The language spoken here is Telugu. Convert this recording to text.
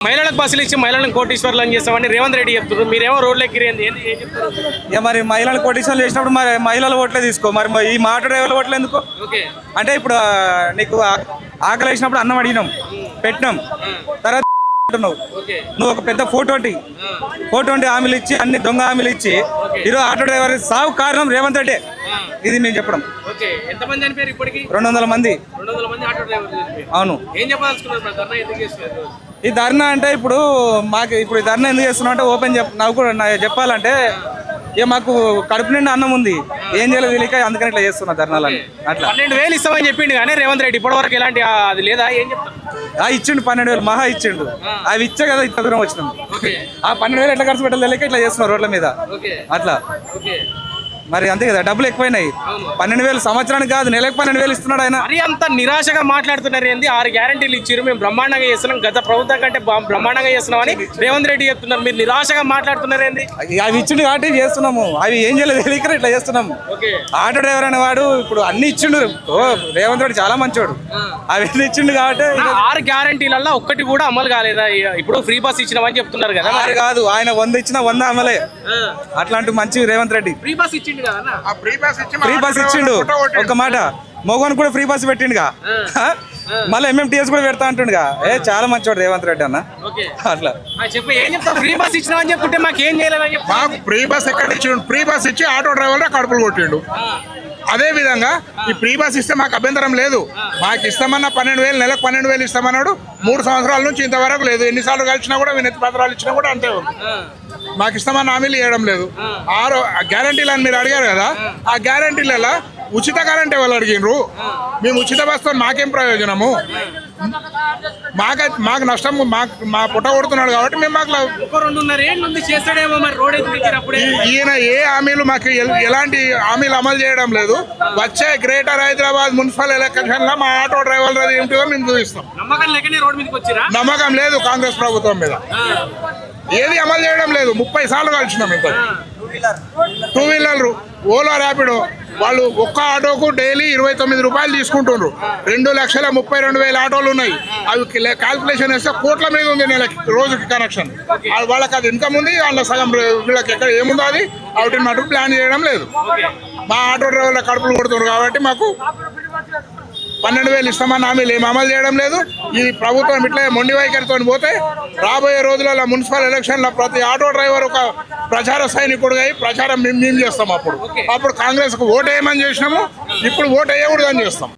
మహిళలకు బస్సులు ఇచ్చి మహిళలను కోటీశ్వర్లు అని చేస్తామని రేవంత్ రెడ్డి చెప్తున్నారు. మీరేమో రోడ్లు ఎక్కిరేంది ఇక మరి మహిళలు కోటీశ్వర్లు చేసినప్పుడు మరి మహిళల ఓట్లే తీసుకో. మరి ఈ మాట డ్రైవర్ల ఓట్లు ఎందుకు? అంటే ఇప్పుడు నీకు ఆకలి వేసినప్పుడు అన్నం అడిగినాం, పెట్టినాం, తర్వాత నువ్వు ఒక పెద్ద ఫోటో హామీలు ఇచ్చి అన్ని దొంగ హామీలు ఇచ్చి ఈరోజు ఆటో డ్రైవర్ సాగు కారణం రేవంత్ రెడ్డి. ఇది మేము చెప్పడం. 200 మంది. అవును. ఈ ధర్నా అంటే ఇప్పుడు మాకు ఈ ధర్నా ఎందుకు చేస్తున్నాం అంటే ఓపెన్ నాకు కూడా చెప్పాలంటే ఇక మాకు కడుపు నిండా అన్నం ఉంది, ఏం చేయలేదు తెలియక అందుకని ఇట్లా చేస్తున్నా ధర్నాలని. అట్లా 12,000 ఇస్తామని చెప్పిండు కానీ రేవంత్ రెడ్డి ఇప్పటి వరకు ఎలాంటి అది లేదా? ఏం చెప్తారు? ఇచ్చిండు 12,000 మహా ఇచ్చిండు. అవి ఇచ్చే కదా ఇంత దూరం వచ్చినాం. ఆ 12,000 ఎట్లా ఖర్చు పెట్టాలి తెలియక ఇట్లా చేస్తున్నారు రోడ్ల మీద. అట్లా మరి అంతే కదా, డబ్బులు ఎక్కువైనాయి. 12,000 సంవత్సరానికి కాదు, నెలకు 12,000 ఇస్తున్నాడు ఆయన. మరి అంత నిరాశగా మాట్లాడుతున్నారు ఏంది? 6 గ్యారెంటీలు ఇచ్చారు, మేము బ్రహ్మాండంగా చేస్తున్నాం, గత ప్రభుత్వం కంటే బ్రహ్మాండంగా చేస్తున్నాం అని రేవంత్ రెడ్డి చెప్తున్నారు. మీరు నిరాశగా మాట్లాడుతున్నారు ఏంది? అవి ఇచ్చిండు కాబట్టి చేస్తున్నాము, అవి ఏం చేయలేదు తెలియక ఇట్లా చేస్తున్నాము. ఆటో డ్రైవర్ అనే వాడు ఇప్పుడు అన్ని ఇచ్చిండు. రేవంత్ రెడ్డి చాలా మంచివాడు, అవి ఇచ్చిండు కాబట్టి. 6 గ్యారెంటీలలో ఒక్కటి కూడా అమలు కాలేదా? ఇప్పుడు ఫ్రీ బస్ ఇచ్చినామని చెప్తున్నారు కదా. మరి కాదు, ఆయన 100 ఇచ్చినా 100 అమలే. అట్లాంటి మంచి రేవంత్ రెడ్డి ఫ్రీ బస్ ఇచ్చిండు, ఫ్రీ బస్ ఇచ్చిండు. ఒక మాట మోగన్ కూడా ఫ్రీ బస్ పెట్టిండుగా, మళ్ళీ MMTS కూడా పెడతా అంటుండగా. చాలా మంచివాడు రేవంత్ రెడ్డి అన్న. అట్లా ఫ్రీ బస్ ఇచ్చినా అని చెప్తుంటే మాకేం చేయలేదని చెప్పి మాకు ఫ్రీ బస్ ఎక్కడ ఇచ్చిండు? ఫ్రీ బస్ ఇచ్చి ఆటో డ్రైవర్ కడుపులు కొట్టిండు. అదే విధంగా ఈ ఫ్రీ బస్ ఇస్తే మాకు అభ్యంతరం లేదు. మాకు ఇస్తామన్న 12,000, నెలకు 12,000 ఇస్తామన్నాడు. 3 సంవత్సరాల నుంచి ఇంతవరకు లేదు. ఎన్నిసార్లు కలిసినా కూడా వినతి పత్రాలు ఇచ్చినా కూడా అంతే ఉంది. మాకు ఇస్తామన్న హామీలు ఇవ్వడం లేదు. 6 గ్యారంటీలు అని మీరు అడిగారు కదా, ఆ గ్యారంటీలలో ఉచిత కరెంట్ ఎవరు అడిగినరు? మేము ఉచిత బస్తో మాకేం ప్రయోజనము? మాకు నష్టం, మా పుట్ట కొడుతున్నాడు కాబట్టి మేము మాకు ఈయన ఏ హామీలు మాకు ఎలాంటి హామీలు అమలు చేయడం లేదు. వచ్చే గ్రేటర్ హైదరాబాద్ మున్సిపల్ ఎలక్షన్ లో మా ఆటో డ్రైవర్లు ఏమిటో మేము చూపిస్తాం. నమ్మకం లేదు కాంగ్రెస్ ప్రభుత్వం మీద, ఏది అమలు చేయడం లేదు. 30 సార్లు కలిసినాం. ఇంత 2 వీలర్లు ఓలా ర్యాపిడో వాళ్ళు ఒక్క ఆటోకు డైలీ 29 రూపాయలు తీసుకుంటున్నారు. 2,32,000 ఆటోలు ఉన్నాయి. అవి క్యాల్కులేషన్ వేస్తే కోట్ల మీద ఉంది నెలకి, రోజుకి కనెక్షన్. వాళ్ళకి అది ఇన్కమ్ ఉంది, వాళ్ళ సగం వీళ్ళకి ఎక్కడ ఏముందో అది వాటిని మటుకు ప్లాన్ చేయడం లేదు. మా ఆటో డ్రైవర్ల కడుపులు కొడుతున్నారు కాబట్టి మాకు 12,000 ఇస్తామన్న హామీలు ఏమి అమలు చేయడం లేదు. ఈ ప్రభుత్వం ఇట్లా మొండి వైఖరితో పోతే రాబోయే రోజులలో మున్సిపల్ ఎలక్షన్లో ప్రతి ఆటో డ్రైవర్ ఒక ప్రచార సైనికుడుగా ప్రచారం మేము చేస్తాం. అప్పుడు కాంగ్రెస్కు ఓటు వేయమని చేసినాము, ఇప్పుడు ఓటు వేయకూడదని చేస్తాం.